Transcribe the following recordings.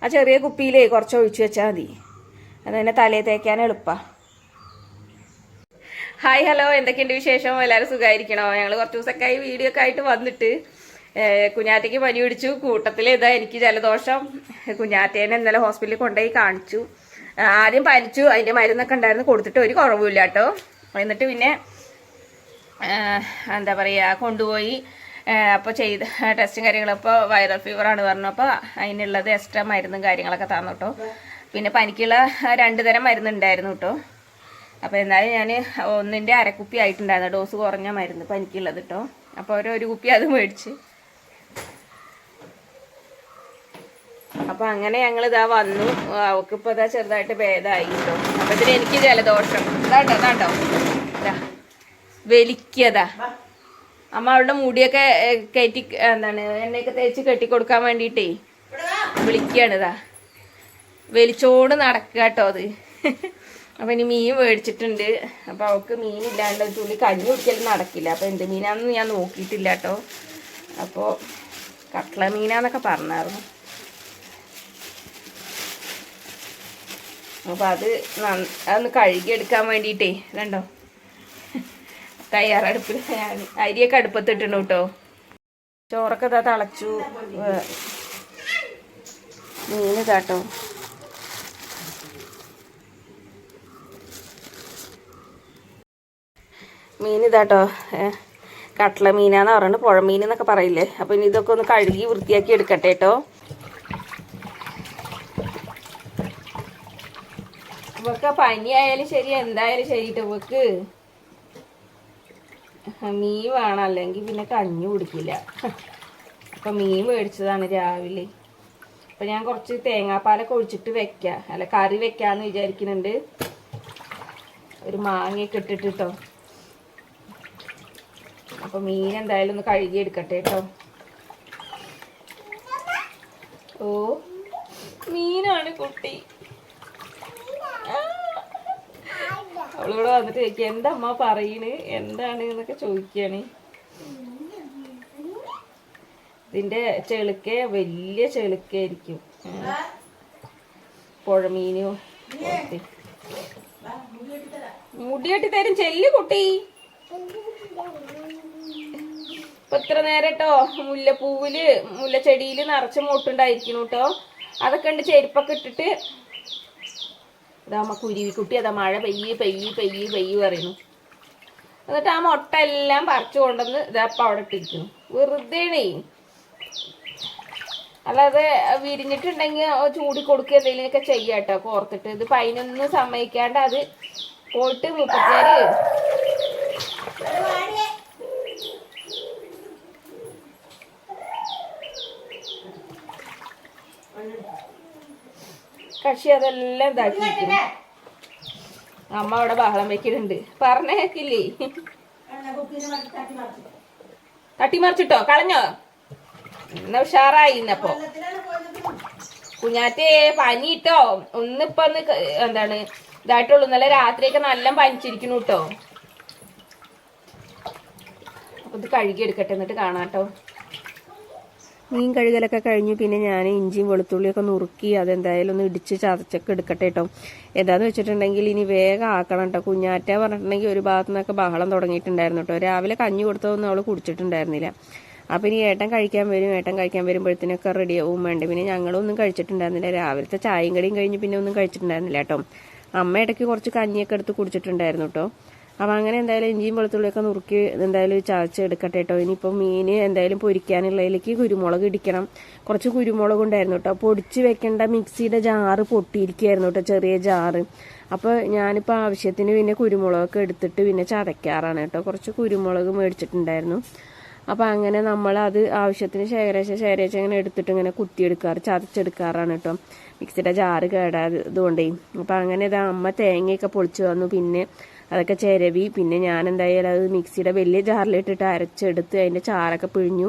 ആ ചെറിയ കുപ്പിയിലേ കുറച്ച് ഒഴിച്ച് വെച്ചാൽ മതി. അതുതന്നെ തലയിൽ തേക്കാൻ എളുപ്പമാണ്. ഹായ് ഹലോ, എന്തൊക്കെയുണ്ട് വിശേഷം? എല്ലാവരും സുഖമായിരിക്കണോ? ഞങ്ങൾ കുറച്ച് ദിവസമൊക്കെ ആയി വീഡിയോ ഒക്കെ ആയിട്ട് വന്നിട്ട്. കുഞ്ഞാറ്റയ്ക്ക് പനി പിടിച്ചു, കൂട്ടത്തിൽ ഇതാ എനിക്ക് ജലദോഷം. കുഞ്ഞാറ്റേനെ ഇന്നലെ ഹോസ്പിറ്റലിൽ കൊണ്ടുപോയി കാണിച്ചു. ആദ്യം പനിച്ചു, അതിൻ്റെ മരുന്നൊക്കെ ഉണ്ടായിരുന്നു, കൊടുത്തിട്ട് ഒരു കുറവുമില്ല കേട്ടോ. എന്നിട്ട് പിന്നെ എന്താ പറയുക, കൊണ്ടുപോയി അപ്പോൾ ചെയ്ത് ടെസ്റ്റും കാര്യങ്ങളും. അപ്പോൾ വൈറൽ ഫീവറാണ് പറഞ്ഞു. അപ്പോൾ അതിനുള്ളത് എക്സ്ട്രാ മരുന്നും കാര്യങ്ങളൊക്കെ തന്നു കേട്ടോ. പിന്നെ പനിക്കുള്ള 2 തരം മരുന്നുണ്ടായിരുന്നു കേട്ടോ. അപ്പോൾ എന്നാലും ഞാൻ ഒന്നിൻ്റെ അരക്കുപ്പി ആയിട്ടുണ്ടായിരുന്നു, ഡോസ് കുറഞ്ഞ മരുന്ന് പനിക്കുള്ളത് കേട്ടോ. അപ്പോൾ ഒരു കുപ്പി അത് മേടിച്ച്. അപ്പോൾ അങ്ങനെ ഞങ്ങളിതാ വന്നു. അവൾക്കിപ്പോൾ ഇതാ ചെറുതായിട്ട് ഭേദമായി കേട്ടോ. അപ്പോൾ ഇതിന് എനിക്ക് ജലദോഷം ഇതാണ്ടോ ഇതാ വലിക്കതാ. അമ്മ അവളുടെ മുടിയൊക്കെ കയറ്റി എണ്ണയൊക്കെ തേച്ച് കെട്ടിക്കൊടുക്കാൻ വേണ്ടിയിട്ടേ വിളിക്കുകയാണ്. ഇതാ വലിച്ചോട് നടക്കുക കേട്ടോ അത്. അപ്പോൾ ഇനി മീൻ മേടിച്ചിട്ടുണ്ട്. അപ്പോൾ അവൾക്ക് മീനില്ലാണ്ട് ഒരു തുള്ളി കഞ്ഞി കുടിക്കലും നടക്കില്ല. അപ്പോൾ എന്ത് മീനാണെന്ന് ഞാൻ നോക്കിയിട്ടില്ല കേട്ടോ. അപ്പോൾ കട്ട്ള മീനാന്നൊക്കെ പറഞ്ഞായിരുന്നു. അപ്പോൾ അതൊന്ന് കഴുകിയെടുക്കാൻ വേണ്ടിയിട്ടേ കണ്ടോ തയ്യാറെടുപ്പിൽ ഞാൻ അരിയൊക്കെ അടുപ്പത്തിട്ടുണ്ട് കേട്ടോ. ചോറൊക്കെ ഇതാ തിളച്ചു. മീൻ ഇതാട്ടോ. മീൻ ഇതാട്ടോ, കട്ട്ള മീനാന്ന് പറയുന്നത്, പുഴ മീൻ എന്നൊക്കെ പറയില്ലേ. അപ്പോൾ ഇനി ഇതൊക്കെ ഒന്ന് കഴുകി വൃത്തിയാക്കി എടുക്കട്ടെ കേട്ടോ. ഇവക്ക് പനി ആയാലും ശരി, എന്തായാലും ശരി കേട്ടോ. ഇവക്ക് മീൻ വേണം, അല്ലെങ്കിൽ പിന്നെ കഞ്ഞി കുടിക്കില്ല. അപ്പം മീൻ മേടിച്ചതാണ് രാവിലെ. അപ്പം ഞാൻ കുറച്ച് തേങ്ങാപ്പാലൊക്കെ ഒഴിച്ചിട്ട് വെക്കാം, അല്ല കറി വെക്കാമെന്ന് വിചാരിക്കുന്നുണ്ട്. ഒരു മാങ്ങയൊക്കെ ഇട്ടിട്ട് കേട്ടോ. അപ്പോൾ മീൻ എന്തായാലും ഒന്ന് കഴുകി എടുക്കട്ടെ കേട്ടോ. ഓ മീനാണ് കുട്ടി. അവളിവിടെ വന്നിട്ട് ചോദിക്കുക എന്താ അമ്മ പറയണ്, എന്താണ് എന്നൊക്കെ ചോദിക്കുകയാണ്. ഇതിൻ്റെ ചെളുക്ക വലിയ ചെളുക്കായിരിക്കും. പുഴമീനും മുടികെട്ടി തരും ചെല്ലു കുട്ടി. ഇപ്പൊ ഇത്ര നേരം കേട്ടോ മുല്ലപ്പൂവില് മുല്ലച്ചെടിയിൽ നിറച്ച് മൊട്ടുണ്ടായിരിക്കുന്നു കേട്ടോ. അതൊക്കെ ഉണ്ട് ചെരുപ്പൊക്കെ ഇട്ടിട്ട്. ഇതാകുമ്പോൾ കുരുവിക്കുട്ടി അതാ മഴ പെയ്യ് പറയുന്നു. എന്നിട്ട് ആ മുട്ട എല്ലാം പറിച്ചു കൊണ്ടുവന്ന് ഇതപ്പം അവിടെ ഇട്ടിരിക്കുന്നു. വെറുതെയാണേ, അല്ലാതെ വിരിഞ്ഞിട്ടുണ്ടെങ്കിൽ ചൂടി കൊടുക്കുക എന്തെങ്കിലുമൊക്കെ ചെയ്യാം കേട്ടോ കോർത്തിട്ട്. ഇത് പതിനൊന്നും സമ്മതിക്കാണ്ട് അത് പോയിട്ട് 34 കക്ഷി അതെല്ലാം ഇതാക്കിയിരിക്കുന്നു. അമ്മ അവിടെ ബഹളം വെക്കുന്നുണ്ട്, പറഞ്ഞേക്കില്ലേ. തട്ടിമറിച്ചിട്ടോ കളഞ്ഞോ? എന്നാ ഉഷാറായി. ഇന്നപ്പോ കുഞ്ഞാറ്റേ പനി ഇട്ടോ ഒന്നിപ്പോ എന്താണ് ഇതായിട്ടുള്ളൂ. ഇന്നലെ രാത്രിയൊക്കെ നല്ല പനിച്ചിരിക്കുന്നു കേട്ടോ. അപ്പൊ ഇത് കഴുകിയെടുക്കട്ടെ, എന്നിട്ട് കാണാട്ടോ. മീൻ കഴുകലൊക്കെ കഴിഞ്ഞു. പിന്നെ ഞാൻ ഇഞ്ചിയും വെളുത്തുള്ളിയൊക്കെ നുറുക്കി അതെന്തായാലും ഒന്ന് ഇടിച്ച് ചതച്ചൊക്കെ എടുക്കട്ടെ കേട്ടോ. എന്താന്ന് വെച്ചിട്ടുണ്ടെങ്കിൽ ഇനി വേഗം ആക്കണം കേട്ടോ. കുഞ്ഞാറ്റ പറഞ്ഞിട്ടുണ്ടെങ്കിൽ ഒരു ഭാഗത്തു നിന്നൊക്കെ ബഹളം തുടങ്ങിയിട്ടുണ്ടായിരുന്നു കേട്ടോ. രാവിലെ കഞ്ഞി കൊടുത്തതൊന്നും അവൾ കുടിച്ചിട്ടുണ്ടായിരുന്നില്ല. അപ്പം ഇനി ഏട്ടൻ കഴിക്കാൻ വരുമ്പോഴത്തേനൊക്കെ റെഡിയാവും വേണ്ടേ. പിന്നെ ഞങ്ങളൊന്നും കഴിച്ചിട്ടുണ്ടായിരുന്നില്ല. രാവിലത്തെ ചായയും കടിയും കഴിഞ്ഞ് പിന്നെ ഒന്നും കഴിച്ചിട്ടുണ്ടായിരുന്നില്ല കേട്ടോ. അമ്മ ഇടയ്ക്ക് കുറച്ച് കഞ്ഞിയൊക്കെ എടുത്ത് കുടിച്ചിട്ടുണ്ടായിരുന്നു കേട്ടോ. അപ്പം അങ്ങനെ എന്തായാലും ഇഞ്ചിയും വെളുത്തുള്ളിയൊക്കെ നുറുക്കി എന്തായാലും ചതച്ചെടുക്കട്ടെ കേട്ടോ. ഇനിയിപ്പോൾ മീൻ എന്തായാലും പൊരിക്കാനുള്ളതിലേക്ക് കുരുമുളക് ഇടിക്കണം. കുറച്ച് കുരുമുളക് ഉണ്ടായിരുന്നു കേട്ടോ. പൊടിച്ച് വെക്കേണ്ട മിക്സിയുടെ ജാറ് പൊട്ടിയിരിക്കുകയായിരുന്നു കേട്ടോ, ചെറിയ ജാറ്. അപ്പോൾ ഞാനിപ്പോൾ ആവശ്യത്തിന് പിന്നെ കുരുമുളകൊക്കെ എടുത്തിട്ട് പിന്നെ ചതയ്ക്കാറാണ് കേട്ടോ. കുറച്ച് കുരുമുളക് മേടിച്ചിട്ടുണ്ടായിരുന്നു. അപ്പോൾ അങ്ങനെ നമ്മളത് ആവശ്യത്തിന് ശേഖരിച്ച് അങ്ങനെ എടുത്തിട്ട് ഇങ്ങനെ ചതച്ചെടുക്കാറാണ് കേട്ടോ. മിക്സിയുടെ ജാറ് കേടായതുകൊണ്ടേ. അപ്പോൾ അങ്ങനെ ഇതാ അമ്മ തേങ്ങയൊക്കെ പൊളിച്ച് വന്നു. പിന്നെ അതൊക്കെ ചിരവി. പിന്നെ ഞാൻ എന്തായാലും അത് മിക്സിയുടെ വലിയ ജാറിലിട്ടിട്ട് അരച്ചെടുത്ത് അതിൻ്റെ ചാറൊക്കെ പിഴിഞ്ഞു.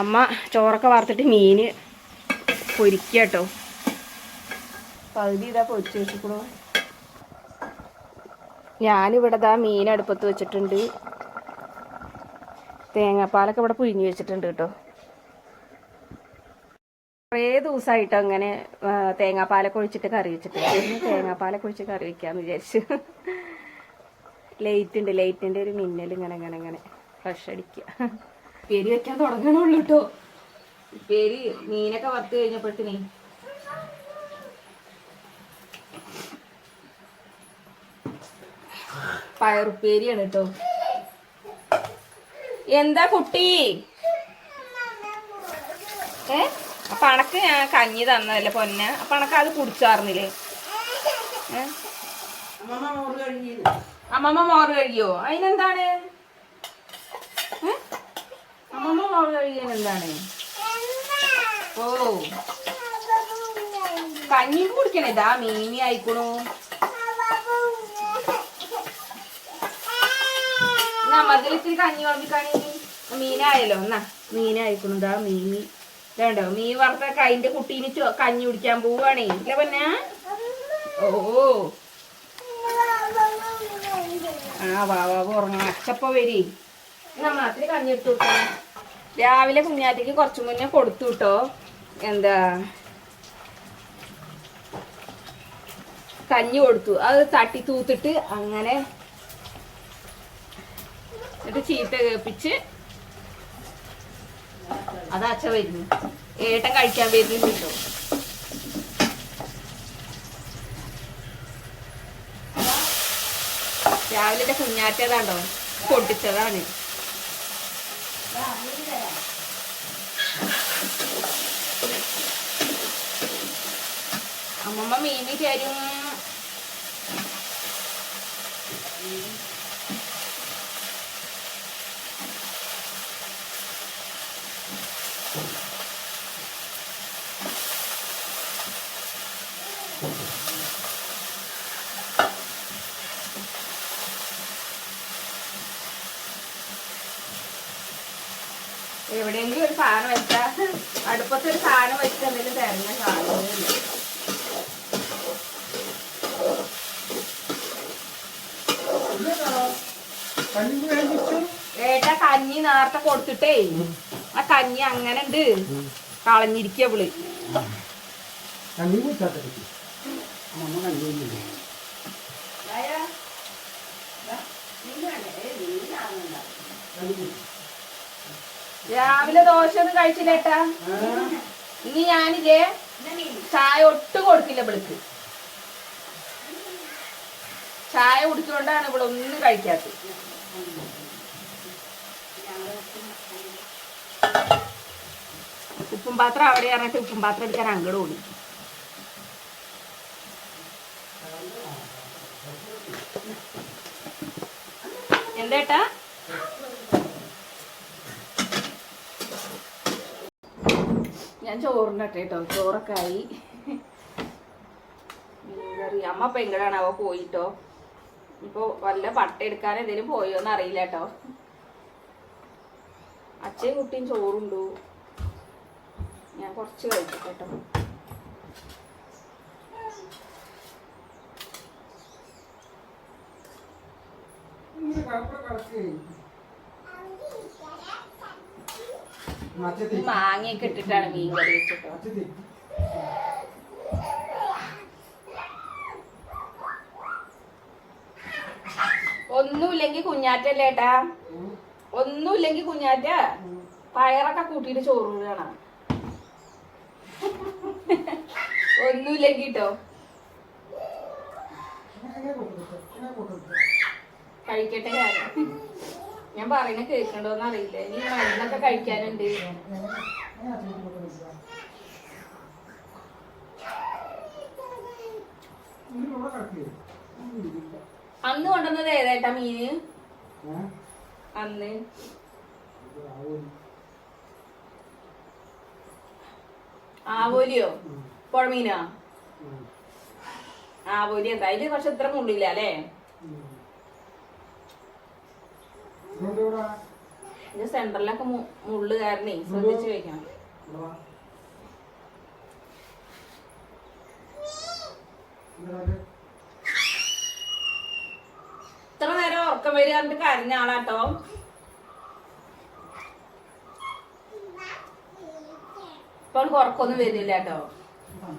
അമ്മ ചോറൊക്കെ വറുത്തിട്ട് മീൻ പൊരിക്കുക കേട്ടോ. പകുതി ഇതാ പൊരിച്ച് വെച്ചിക്കണു. ഞാനിവിടെ ഇതാ മീൻ അടുപ്പത്ത് വെച്ചിട്ടുണ്ട്. തേങ്ങാപ്പാലൊക്കെ ഇവിടെ പിഴിഞ്ഞ് വെച്ചിട്ടുണ്ട് കേട്ടോ. കുറേ ദിവസമായിട്ടോ ഇങ്ങനെ തേങ്ങാപ്പാലൊക്കെ ഒഴിച്ചിട്ട് കറി വെച്ചിട്ട് തേങ്ങാപ്പാലൊക്കെ ഒഴിച്ച് കറി വെക്കാന്ന് വിചാരിച്ചു. ലൈറ്റിന്റെ ഒരു മിന്നൽ ഇങ്ങനെ ഫ്രഷ് അടിക്കുക. പേര് വെക്കാൻ തുടങ്ങണുള്ളൂ കേട്ടോ. പേര് മീനൊക്കെ വറുത്ത് കഴിഞ്ഞപ്പോഴത്തേനേ പയറുപ്പേരിയാണ് കേട്ടോ. എന്താ കുട്ടി? അപ്പൊ അണക്ക് ഞാൻ കഞ്ഞി തന്നതല്ലേ പൊന്ന, അപ്പൊ അണക്ക് അത് കുടിച്ചാർന്നില്ലേ? അമ്മമ്മ മോറ് കഴുകിയോ? അതിനെന്താണ്? അമ്മമ്മ മോറ് കഴുകിയാൻ എന്താണ്? ഓ കഞ്ഞി കുടിക്കണേ. ഇതാ മീനി ആയിക്കണു. മധുരത്തിൽ കഞ്ഞി വളർത്തിക്കാണി. മീനായല്ലോ. എന്നാ മീനായിക്കണു. ഇതാ മീനി വേണ്ടോ? മീൻ വറുത്തൊക്കെ അതിന്റെ കുട്ടീന് കഞ്ഞി കുടിക്കാൻ പോവാണേ. ഇല്ല പിന്നെ ഓ വാ ഉറങ്ങണം. അച്ചപ്പ വരി. നമ്മളത്തിന് കഞ്ഞി എടുത്തു വിട്ടോ. രാവിലെ കുഞ്ഞാറ്റയ്ക്ക് കുറച്ചു മുന്നേ കൊടുത്തു വിട്ടോ. എന്താ കഞ്ഞി കൊടുത്തു. അത് തട്ടി തൂത്തിട്ട് അങ്ങനെ എന്നിട്ട് ചീത്ത കേൾപ്പിച്ച് അത് അച്ഛ വരുന്നു. ഏട്ടൻ കഴിക്കാൻ വരുന്നുണ്ടോ? രാവിലെ കുഞ്ഞാറ്റതാണ്ടോ പൊട്ടിച്ചതാണ്. അമ്മമ്മ മീനി തരും. എവിടെയെങ്കിലും ഒരു സാധനം വെച്ചാ അടുപ്പത്തൊരു സാധനം വെച്ചിട്ട് എന്തെങ്കിലും തരുന്ന സാധനമില്ല. ഏട്ടാ കഞ്ഞി നേരത്തെ കൊടുത്തിട്ടേ ആ കഞ്ഞി അങ്ങനെ ഉണ്ട് കളഞ്ഞിരിക്കവള്. രാവിലെ ദോശ ഒന്നും കഴിച്ചില്ലേട്ടാ. ഇനി ഞാനില്ലേ ചായ ഒട്ടും കൊടുക്കില്ല ഇവൾക്ക്. ചായ കുടിച്ചുകൊണ്ടാണ് ഇവിടെ ഒന്നും കഴിക്കാത്തത്. ഉപ്പും പാത്രം അവിടെ ഇറങ്ങിട്ട് ഉപ്പും പാത്രം എടുക്കാൻ അങ്ങോട്ട് ഓടി. എന്തേട്ടാ? ഞാൻ ചോറിനട്ടെ കേട്ടോ. ചോറൊക്കെ ആയി. മീൻകറി അമ്മ ഇപ്പൊ എങ്ങടാണാവോ പോയിട്ടോ. ഇപ്പൊ വല്ല പട്ട എടുക്കാൻ എന്തെങ്കിലും പോയോന്ന് അറിയില്ല കേട്ടോ. അച്ഛയും കുട്ടിയും ചോറുണ്ടു. ഞാൻ കുറച്ച് കഴിച്ചിട്ടോ. മാങ്ങയൊക്കെ ഇട്ടിട്ടാണ് മീൻ കറി വെച്ചിട്ടോ. ഒന്നുമില്ലെങ്കിൽ കുഞ്ഞാറ്റല്ലേ ഏട്ടാ, ഒന്നുമില്ലെങ്കിൽ കുഞ്ഞാറ്റ പയറൊക്കെ കൂട്ടിയിട്ട് ചോറ് കാണാം. ഒന്നുമില്ലെങ്കിൽ കേട്ടോ കഴിക്കട്ടെ. ഞാൻ പറയുന്ന കേൾക്കണ്ടോന്ന് അറിയില്ല. ഇനി മരുന്നൊക്കെ കഴിക്കാനുണ്ട്. അന്ന് കൊണ്ടുവന്നത് ഏതേട്ടാ മീന്? അന്ന് ആവോലിയോ? പുഴമീനോ? ആവോലി എന്താ അതില്? പക്ഷെ ഇത്ര മുള്ളില്ല അല്ലേ? ഇത് സെന്ററിലൊക്കെ മുള്ളു കാരണേ ശ്രദ്ധിച്ചു കഴിക്കണം. ഇത്ര നേരം ഉറക്കം വരിക കണ്ടിട്ട് കരഞ്ഞ ആളാട്ടോ. ഇപ്പൊ ഉറക്കൊന്നും വരുന്നില്ല കേട്ടോ.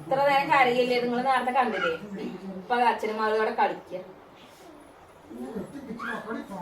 ഇത്ര നേരം കരയില്ലേ, നിങ്ങൾ നേരത്തെ കണ്ടില്ലേ. ഇപ്പൊ അച്ഛനും മകളോടെ കളിക്കുക.